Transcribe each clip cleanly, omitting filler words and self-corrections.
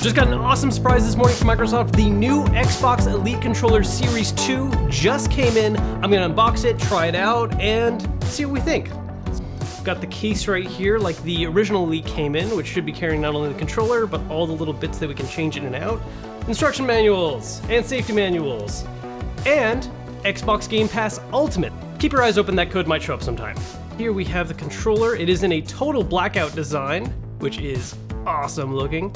Just got an awesome surprise this morning from Microsoft. The new Xbox Elite Controller Series 2 just came in. I'm gonna unbox it, try it out, and see what we think. Got the case right here, like the original Elite came in, which should be carrying not only the controller, but all the little bits that we can change in and out. Instruction manuals, and safety manuals, and Xbox Game Pass Ultimate. Keep your eyes open, that code might show up sometime. Here we have the controller. It is in a total blackout design, which is awesome looking.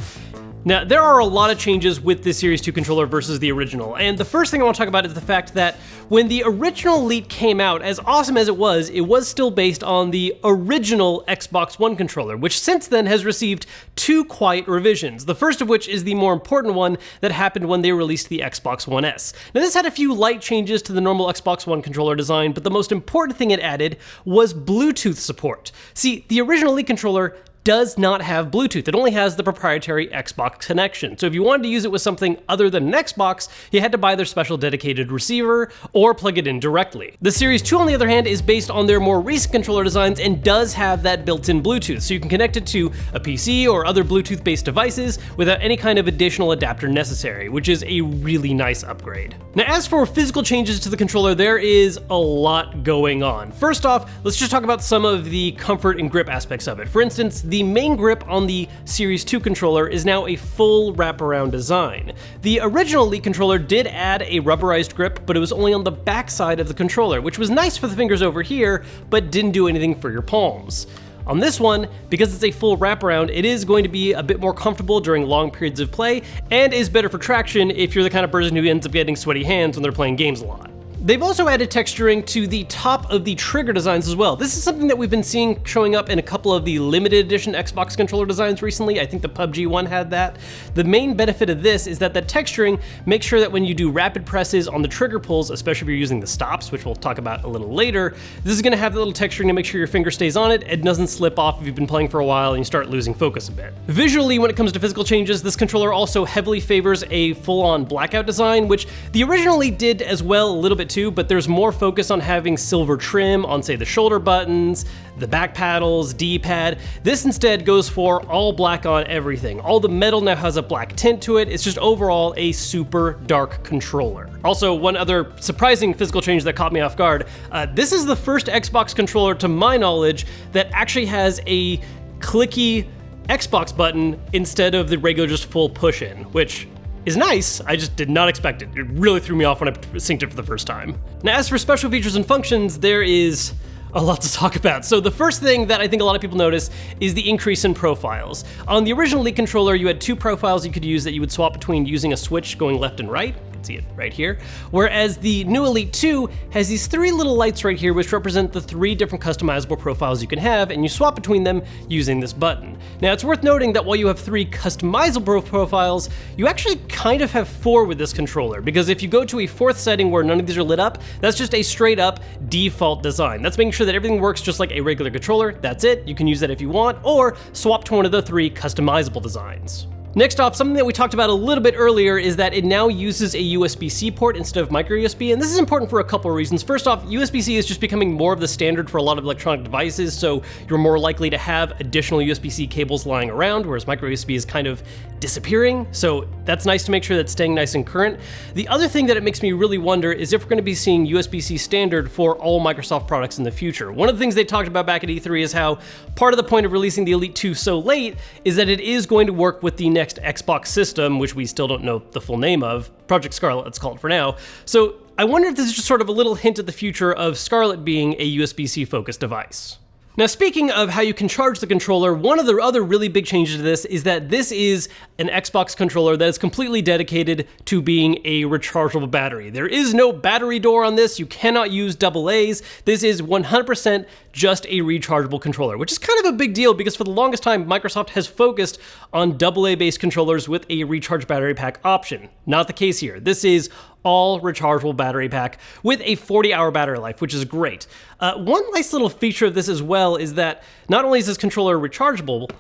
Now, there are a lot of changes with this Series 2 controller versus the original, and the first thing I want to talk about is the fact that when the original Elite came out, as awesome as it was still based on the original Xbox One controller, which since then has received two quiet revisions, the first of which is the more important one that happened when they released the Xbox One S. Now, this had a few light changes to the normal Xbox One controller design, but the most important thing it added was Bluetooth support. See, the original Elite controller does not have Bluetooth. It only has the proprietary Xbox connection. So if you wanted to use it with something other than an Xbox, you had to buy their special dedicated receiver or plug it in directly. The Series 2, on the other hand, is based on their more recent controller designs and does have that built-in Bluetooth. So you can connect it to a PC or other Bluetooth-based devices without any kind of additional adapter necessary, which is a really nice upgrade. Now, as for physical changes to the controller, there is a lot going on. First off, let's just talk about some of the comfort and grip aspects of it. For instance, the main grip on the Series 2 controller is now a full wraparound design. The original Elite controller did add a rubberized grip, but it was only on the back side of the controller, which was nice for the fingers over here, but didn't do anything for your palms. On this one, because it's a full wraparound, it is going to be a bit more comfortable during long periods of play, and is better for traction if you're the kind of person who ends up getting sweaty hands when they're playing games a lot. They've also added texturing to the top of the trigger designs as well. This is something that we've been seeing showing up in a couple of the limited edition Xbox controller designs recently. I think the PUBG one had that. The main benefit of this is that the texturing makes sure that when you do rapid presses on the trigger pulls, especially if you're using the stops, which we'll talk about a little later, this is gonna have the little texturing to make sure your finger stays on it and doesn't slip off if you've been playing for a while and you start losing focus a bit. Visually, when it comes to physical changes, this controller also heavily favors a full-on blackout design, which the original Elite did as well a little bit too, but there's more focus on having silver trim on, say, the shoulder buttons, the back paddles, D-pad. This instead goes for all black on everything. All the metal now has a black tint to it. It's just overall a super dark controller. Also, one other surprising physical change that caught me off guard, this is the first Xbox controller, to my knowledge, that actually has a clicky Xbox button instead of the regular just full push-in, which is nice. I just did not expect it. It really threw me off when I synced it for the first time. Now, as for special features and functions, there is a lot to talk about. So the first thing that I think a lot of people notice is the increase in profiles. On the original Elite controller, you had two profiles you could use that you would swap between using a switch going left and right. See it right here. Whereas the new Elite 2 has these three little lights right here which represent the three different customizable profiles you can have, and you swap between them using this button. Now, it's worth noting that while you have three customizable profiles, you actually kind of have four with this controller, because if you go to a fourth setting where none of these are lit up, that's just a straight up default design. That's making sure that everything works just like a regular controller. That's it. You can use that if you want, or swap to one of the three customizable designs. Next off, something that we talked about a little bit earlier is that it now uses a USB-C port instead of micro USB, and this is important for a couple of reasons. First off, USB-C is just becoming more of the standard for a lot of electronic devices, so you're more likely to have additional USB-C cables lying around, whereas micro USB is kind of disappearing, so that's nice to make sure that's staying nice and current. The other thing that it makes me really wonder is if we're going to be seeing USB-C standard for all Microsoft products in the future. One of the things they talked about back at E3 is how part of the point of releasing the Elite 2 so late is that it is going to work with the next Xbox system, which we still don't know the full name of, Project Scarlet, let's call it for now. So I wonder if this is just sort of a little hint at the future of Scarlet being a USB-C focused device. Now, speaking of how you can charge the controller, one of the other really big changes to this is that this is an Xbox controller that is completely dedicated to being a rechargeable battery. There is no battery door on this. You cannot use AA's. This is 100% just a rechargeable controller, which is kind of a big deal because for the longest time, Microsoft has focused on AA-based controllers with a recharge battery pack option. Not the case here. This is all rechargeable battery pack with a 40-hour battery life, which is great. One nice little feature of this as well is that not only is this controller rechargeable,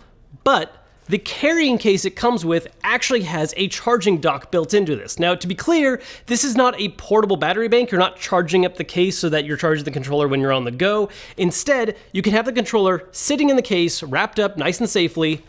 but the carrying case it comes with actually has a charging dock built into this. Now, to be clear, this is not a portable battery bank. You're not charging up the case so that you're charging the controller when you're on the go. Instead, you can have the controller sitting in the case, wrapped up nice and safely,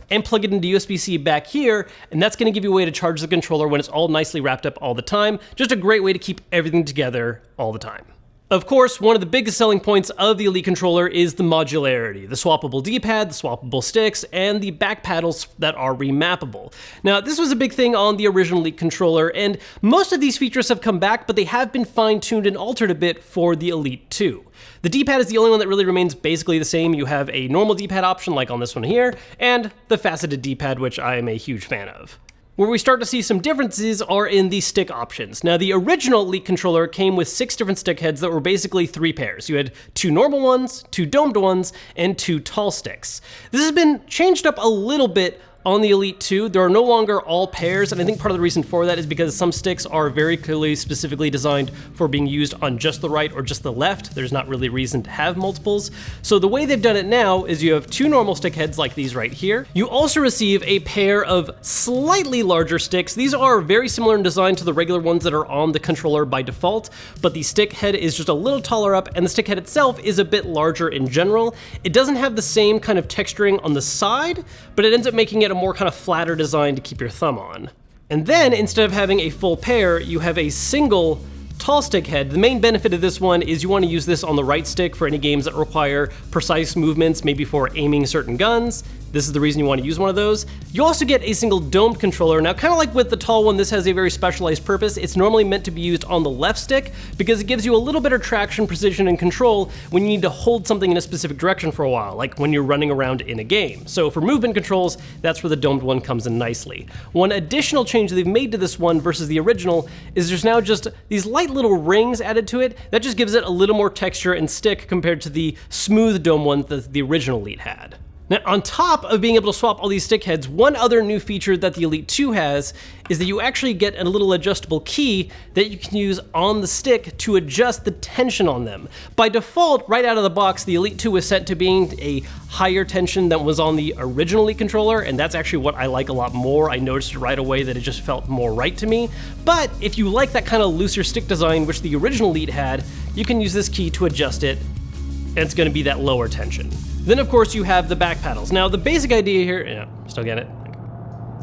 and plug it into USB-C back here, and that's gonna give you a way to charge the controller when it's all nicely wrapped up all the time. Just a great way to keep everything together all the time. Of course, one of the biggest selling points of the Elite controller is the modularity, the swappable D-pad, the swappable sticks, and the back paddles that are remappable. Now, this was a big thing on the original Elite controller, and most of these features have come back, but they have been fine-tuned and altered a bit for the Elite 2. The D-pad is the only one that really remains basically the same. You have a normal D-pad option like on this one here, and the faceted D-pad, which I am a huge fan of. Where we start to see some differences are in the stick options. Now, the original Elite controller came with 6 different stick heads that were basically 3 pairs. You had 2 normal ones, 2 domed ones, and 2 tall sticks. This has been changed up a little bit on the Elite 2. There are no longer all pairs, and I think part of the reason for that is because some sticks are very clearly specifically designed for being used on just the right or just the left. There's not really reason to have multiples. So the way they've done it now is you have 2 normal stick heads like these right here. You also receive a pair of slightly larger sticks. These are very similar in design to the regular ones that are on the controller by default, but the stick head is just a little taller up, and the stick head itself is a bit larger in general. It doesn't have the same kind of texturing on the side, but it ends up making it a more kind of flatter design to keep your thumb on. And then instead of having a full pair, you have a single tall stick head. The main benefit of this one is you want to use this on the right stick for any games that require precise movements, maybe for aiming certain guns. This is the reason you want to use one of those. You also get a single domed controller. Now, kind of like with the tall one, this has a very specialized purpose. It's normally meant to be used on the left stick because it gives you a little better traction, precision, and control when you need to hold something in a specific direction for a while, like when you're running around in a game. So for movement controls, that's where the domed one comes in nicely. One additional change that they've made to this one versus the original is there's now just these light little rings added to it. That just gives it a little more texture and stick compared to the smooth dome one that the original Elite had. Now, on top of being able to swap all these stick heads, one other new feature that the Elite 2 has is that you actually get a little adjustable key that you can use on the stick to adjust the tension on them. By default, right out of the box, the Elite 2 is set to being a higher tension than was on the original Elite controller, and that's actually what I like a lot more. I noticed right away that it just felt more right to me. But if you like that kind of looser stick design, which the original Elite had, you can use this key to adjust it, and it's going to be that lower tension. Then, of course, you have the back paddles. Now, the basic idea here... Yeah, still get it?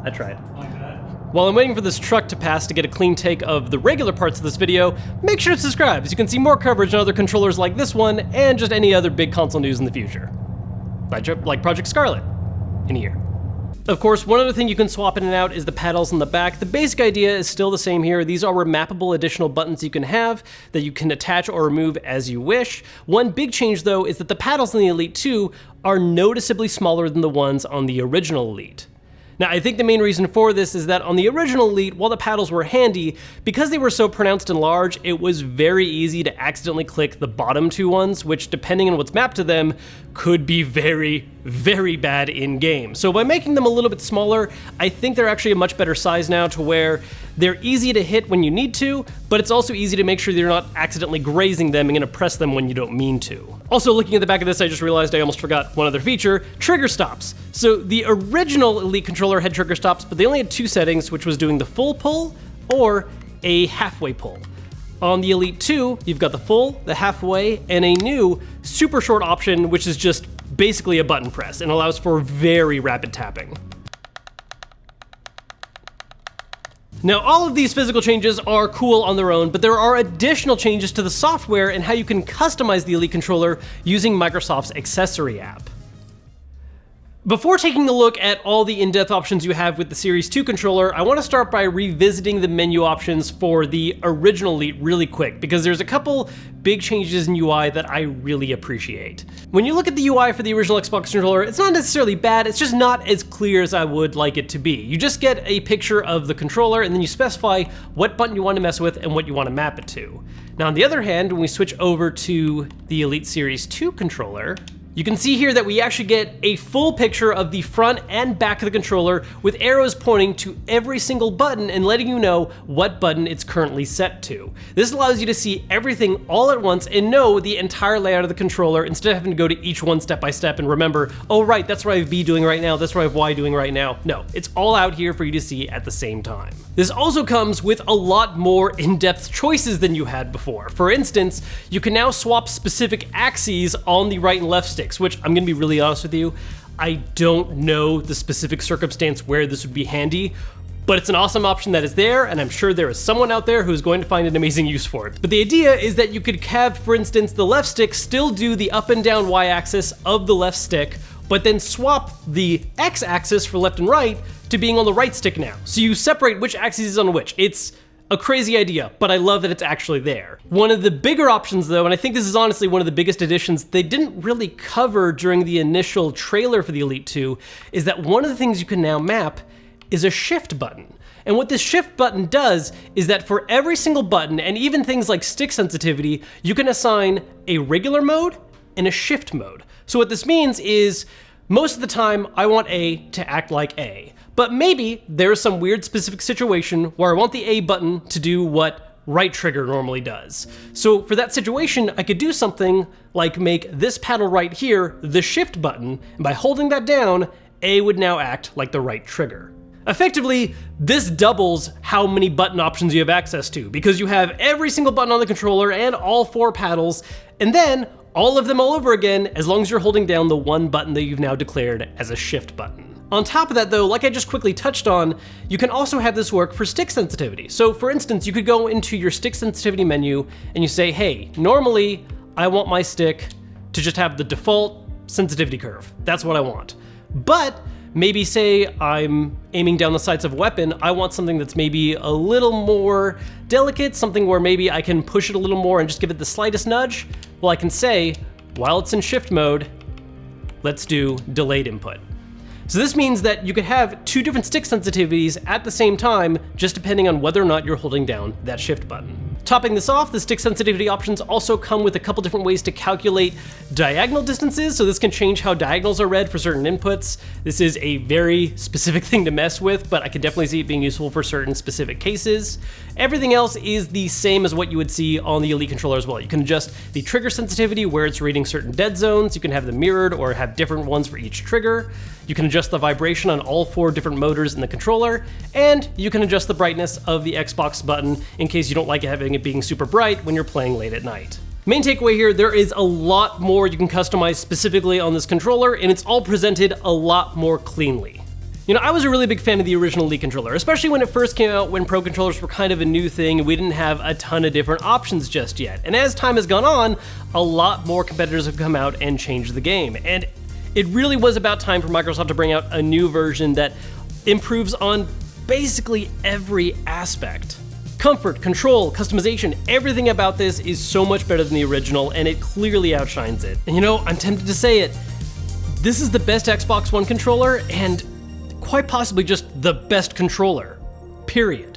I tried. While I'm waiting for this truck to pass to get a clean take of the regular parts of this video, make sure to subscribe so you can see more coverage on other controllers like this one and just any other big console news in the future. Like Project Scarlet in a year. Of course, one other thing you can swap in and out is the paddles on the back. The basic idea is still the same here. These are remappable additional buttons you can have that you can attach or remove as you wish. One big change, though, is that the paddles in the Elite 2 are noticeably smaller than the ones on the original Elite. Now, I think the main reason for this is that on the original Elite, while the paddles were handy, because they were so pronounced and large, it was very easy to accidentally click the bottom 2 ones, which, depending on what's mapped to them, could be very, very bad in-game. So by making them a little bit smaller, I think they're actually a much better size now to where they're easy to hit when you need to, but it's also easy to make sure you're not accidentally grazing them and gonna press them when you don't mean to. Also, looking at the back of this, I just realized I almost forgot one other feature, trigger stops. So the original Elite controller had trigger stops, but they only had 2 settings, which was doing the full pull or a halfway pull. On the Elite 2, you've got the full, the halfway, and a new super short option, which is just basically a button press and allows for very rapid tapping. Now, all of these physical changes are cool on their own, but there are additional changes to the software and how you can customize the Elite controller using Microsoft's accessory app. Before taking a look at all the in-depth options you have with the Series 2 controller, I want to start by revisiting the menu options for the original Elite really quick, because there's a couple big changes in UI that I really appreciate. When you look at the UI for the original Xbox controller, it's not necessarily bad, it's just not as clear as I would like it to be. You just get a picture of the controller and then you specify what button you want to mess with and what you want to map it to. Now, on the other hand, when we switch over to the Elite Series 2 controller, you can see here that we actually get a full picture of the front and back of the controller with arrows pointing to every single button and letting you know what button it's currently set to. This allows you to see everything all at once and know the entire layout of the controller instead of having to go to each one step by step and remember, oh right, that's what I have B doing right now, that's what I have Y doing right now. No, it's all out here for you to see at the same time. This also comes with a lot more in-depth choices than you had before. For instance, you can now swap specific axes on the right and left sticks, which I'm gonna be really honest with you, I don't know the specific circumstance where this would be handy, but it's an awesome option that is there, and I'm sure there is someone out there who's going to find an amazing use for it. But the idea is that you could have, for instance, the left stick still do the up and down Y-axis of the left stick, but then swap the X-axis for left and right to being on the right stick now. So you separate which axis is on which. It's a crazy idea, but I love that it's actually there. One of the bigger options though, and I think this is honestly one of the biggest additions they didn't really cover during the initial trailer for the Elite 2, is that one of the things you can now map is a shift button. And what this shift button does is that for every single button, and even things like stick sensitivity, you can assign a regular mode and a shift mode. So what this means is, most of the time I want A to act like A, but maybe there's some weird specific situation where I want the A button to do what right trigger normally does. So for that situation, I could do something like make this paddle right here the shift button, and by holding that down, A would now act like the right trigger. Effectively, this doubles how many button options you have access to, because you have every single button on the controller and all 4 paddles, and then all of them all over again as long as you're holding down the one button that you've now declared as a shift button. On top of that though, like I just quickly touched on, you can also have this work for stick sensitivity. So for instance, you could go into your stick sensitivity menu and you say, hey, normally I want my stick to just have the default sensitivity curve. That's what I want. But maybe say I'm aiming down the sights of a weapon, I want something that's maybe a little more delicate, something where maybe I can push it a little more and just give it the slightest nudge. Well, I can say, while it's in shift mode, let's do delayed input. So this means that you could have 2 different stick sensitivities at the same time, just depending on whether or not you're holding down that shift button. Topping this off, the stick sensitivity options also come with a couple different ways to calculate diagonal distances, so this can change how diagonals are read for certain inputs. This is a very specific thing to mess with, but I can definitely see it being useful for certain specific cases. Everything else is the same as what you would see on the Elite controller as well. You can adjust the trigger sensitivity where it's reading certain dead zones, you can have them mirrored or have different ones for each trigger. You can adjust the vibration on all 4 different motors in the controller, and you can adjust the brightness of the Xbox button in case you don't like having it being super bright when you're playing late at night. Main takeaway here, there is a lot more you can customize specifically on this controller, and it's all presented a lot more cleanly. You know, I was a really big fan of the original Elite controller, especially when it first came out, when Pro controllers were kind of a new thing and we didn't have a ton of different options just yet. And as time has gone on, a lot more competitors have come out and changed the game. And it really was about time for Microsoft to bring out a new version that improves on basically every aspect. Comfort, control, customization, everything about this is so much better than the original, and it clearly outshines it. And you know, I'm tempted to say it, this is the best Xbox One controller, and quite possibly just the best controller, period.